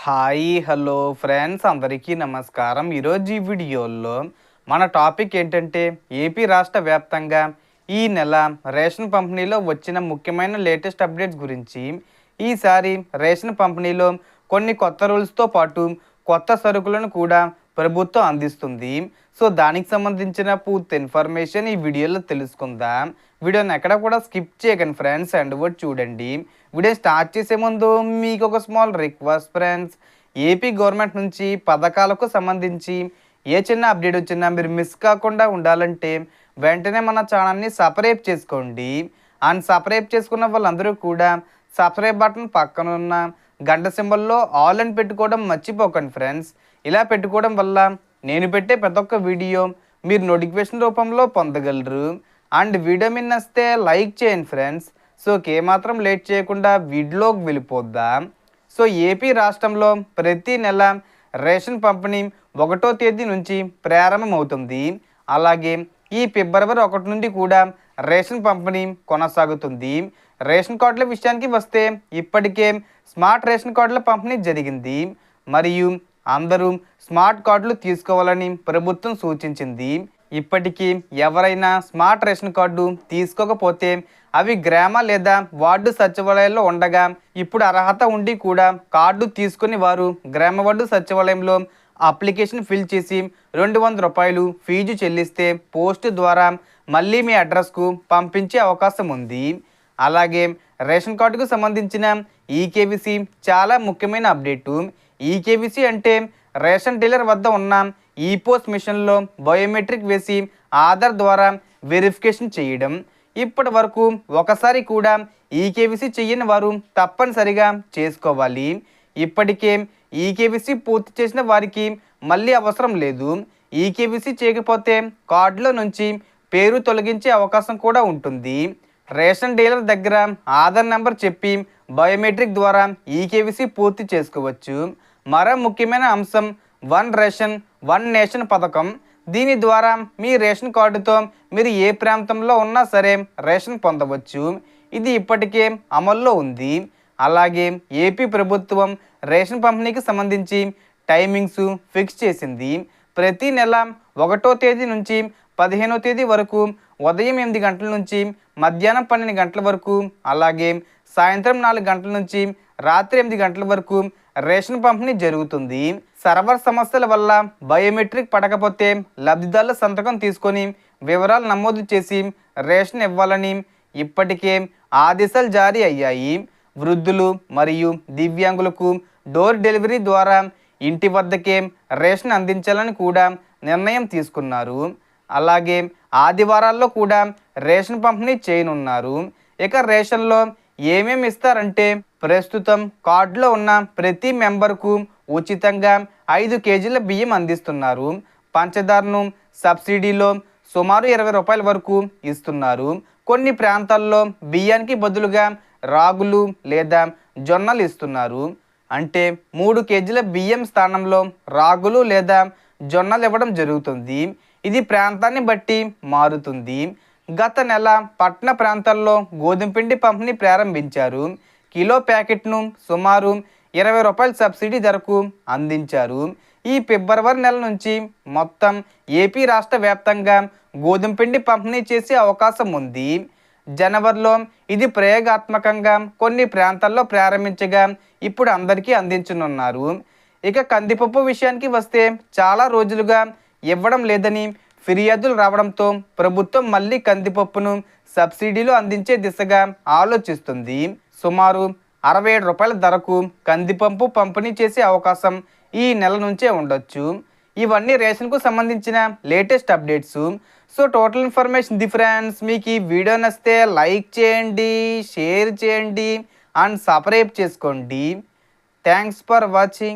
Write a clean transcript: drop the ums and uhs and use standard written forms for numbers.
Hi hello friends అందరికీ నమస్కారం. ఈరోజు ఈ వీడియోలో మన టాపిక్ ఏంటంటే ఏపీ రాష్ట్ర వ్యాప్తంగా ఈ నెల రేషన్ పంపిణీలో వచ్చిన ముఖ్యమైన లేటెస్ట్ అప్డేట్స్ గురించి. ఈసారి రేషన్ పంపిణీలో కొన్ని కొత్త రూల్స్తో పాటు కొత్త సరుకులను కూడా ప్రభుత్వం అందిస్తుంది. సో దానికి సంబంధించిన పూర్తి ఇన్ఫర్మేషన్ ఈ వీడియోలో తెలుసుకుందాం. వీడియోని ఎక్కడ కూడా స్కిప్ చేయకండి ఫ్రెండ్స్, అండ్ వర్డ్ చూడండి. వీడియో స్టార్ట్ చేసే ముందు మీకు ఒక small request friends, AP government నుంచి పథకాలకు సంబంధించి ఏ చిన్న అప్డేట్ వచ్చినా మీరు మిస్ కాకుండా ఉండాలంటే వెంటనే మన ఛానల్ని సబ్స్క్రైబ్ చేసుకోండి. అండ్ సబ్స్క్రైబ్ చేసుకున్న వాళ్ళందరూ కూడా సబ్స్క్రైబ్ బటన్ పక్కన ఉన్న గంట సింబల్లో ఆల్ అని పెట్టుకోవడం మర్చిపోకండి ఫ్రెండ్స్. ఇలా పెట్టుకోవడం వల్ల నేను పెట్టే ప్రతి ఒక్క వీడియో మీరు నోటిఫికేషన్ రూపంలో పొందగలరు. అండ్ వీడియో మీద నచ్చితే లైక్ చేయండి ఫ్రెండ్స్. సో ఏమాత్రం లేట్ చేయకుండా వీడియోకి వెళ్ళిపోద్దాం. సో ఏపీ రాష్ట్రంలో ప్రతి నెల రేషన్ పంపిణీ 1వ తేదీ నుంచి ప్రారంభమవుతుంది. అలాగే ఈ ఫిబ్రవరి 1 నుండి కూడా రేషన్ పంపిణీ కొనసాగుతుంది. రేషన్ కార్డుల విషయానికి వస్తే ఇప్పటికే స్మార్ట్ రేషన్ కార్డుల పంపిణీ జరిగింది మరియు అందరూ స్మార్ట్ కార్డులు తీసుకోవాలని ప్రభుత్వం సూచించింది. ఇప్పటికీ ఎవరైనా స్మార్ట్ రేషన్ కార్డు తీసుకోకపోతే అవి గ్రామ లేదా వార్డు సచివాలయాల్లో ఉండగా ఇప్పుడు అర్హత ఉండి కూడా కార్డు తీసుకుని వారు గ్రామ వార్డు సచివాలయంలో అప్లికేషన్ ఫిల్ చేసి 200 రూపాయలు ఫీజు చెల్లిస్తే పోస్ట్ ద్వారా మళ్ళీ మీ అడ్రస్కు పంపించే అవకాశం ఉంది. అలాగే రేషన్ కార్డుకు సంబంధించిన ఈకేవీసీ చాలా ముఖ్యమైన అప్డేటు. ఈకేవీసీ అంటే రేషన్ డీలర్ వద్ద ఉన్న ఈపోస్ట్ మిషన్లో బయోమెట్రిక్ వేసి ఆధార్ ద్వారా వెరిఫికేషన్ చేయడం. ఇప్పటి వరకు ఒకసారి కూడా ఈకేవీసీ చేయని వారు తప్పనిసరిగా చేసుకోవాలి. ఇప్పటికే ఈకేవీసీ పూర్తి చేసిన వారికి మళ్ళీ అవసరం లేదు. ఈకేవీసీ చేయకపోతే కార్డులో నుంచి పేరు తొలగించే అవకాశం కూడా ఉంటుంది. రేషన్ డీలర్ దగ్గర ఆధార్ నెంబర్ చెప్పి బయోమెట్రిక్ ద్వారా ఈకేవీసీ పూర్తి చేసుకోవచ్చు. మరో ముఖ్యమైన అంశం వన్ రేషన్ వన్ నేషన్ పథకం. దీని ద్వారా మీ రేషన్ కార్డుతో మీరు ఏ ప్రాంతంలో ఉన్నా సరే రేషన్ పొందవచ్చు. ఇది ఇప్పటికే అమల్లో ఉంది. అలాగే ఏపీ ప్రభుత్వం రేషన్ పంపిణీకి సంబంధించి టైమింగ్స్ ఫిక్స్ చేసింది. ప్రతి నెల 1వ తేదీ నుంచి 15వ తేదీ వరకు ఉదయం 8 గంటల నుంచి మధ్యాహ్నం 12 గంటల వరకు, అలాగే సాయంత్రం 4 గంటల నుంచి రాత్రి 8 గంటల వరకు రేషన్ పంపిణీ జరుగుతుంది. సర్వర్ సమస్యల వల్ల బయోమెట్రిక్ పడకపోతే లబ్ధిదారుల సంతకం తీసుకొని వివరాలు నమోదు చేసి రేషన్ ఇవ్వాలని ఇప్పటికే ఆదేశాలు జారీ అయ్యాయి. వృద్ధులు మరియు దివ్యాంగులకు డోర్ డెలివరీ ద్వారా ఇంటి వద్దకే రేషన్ అందించాలని కూడా నిర్ణయం తీసుకున్నారు. అలాగే ఆదివారాల్లో కూడా రేషన్ పంపిణీ చేయనున్నారు. ఇక రేషన్లో ఏమేమి ఇస్తారంటే ప్రస్తుతం కార్డులో ఉన్న ప్రతి మెంబర్కు ఉచితంగా 5 కేజీల బియ్యం అందిస్తున్నారు. పంచదారను సబ్సిడీలో సుమారు 20 రూపాయల వరకు ఇస్తున్నారు. కొన్ని ప్రాంతాల్లో బియ్యానికి బదులుగా రాగులు లేదా జొన్నలు ఇస్తున్నారు. అంటే 3 కేజీల బియ్యం స్థానంలో రాగులు లేదా జొన్నలు ఇవ్వడం జరుగుతుంది. ఇది ప్రాంతాన్ని బట్టి మారుతుంది. గత నెల పట్టణ ప్రాంతాల్లో గోధుమ పిండి పంపిణీ ప్రారంభించారు. కిలో ప్యాకెట్ను సుమారు 20 రూపాయల సబ్సిడీ ధరకు అందించారు. ఈ ఫిబ్రవరి నెల నుంచి మొత్తం ఏపీ రాష్ట్ర వ్యాప్తంగా గోధుమ పిండి పంపిణీ చేసే అవకాశం ఉంది. జనవరిలో ఇది ప్రయోగాత్మకంగా కొన్ని ప్రాంతాల్లో ప్రారంభించగా ఇప్పుడు అందరికీ అందించనున్నారు. ఇక కందిపప్పు విషయానికి వస్తే చాలా రోజులుగా ఇవ్వడం లేదని ఫిర్యాదులు రావడంతో ప్రభుత్వం మళ్ళీ కందిపప్పును సబ్సిడీలో అందించే దిశగా ఆలోచిస్తుంది. సుమారు 67 రూపాయల ధరకు కందిపప్పు పంపిణీ చేసే అవకాశం ఈ నెల నుంచే ఉండొచ్చు. ఇవన్నీ రేషన్కు సంబంధించిన latest updates. So total information friends. మీకు ఈ వీడియో నచ్చితే లైక్ చేయండి, షేర్ చేయండి అండ్ సబ్స్క్రైబ్ చేసుకోండి. Thanks for watching.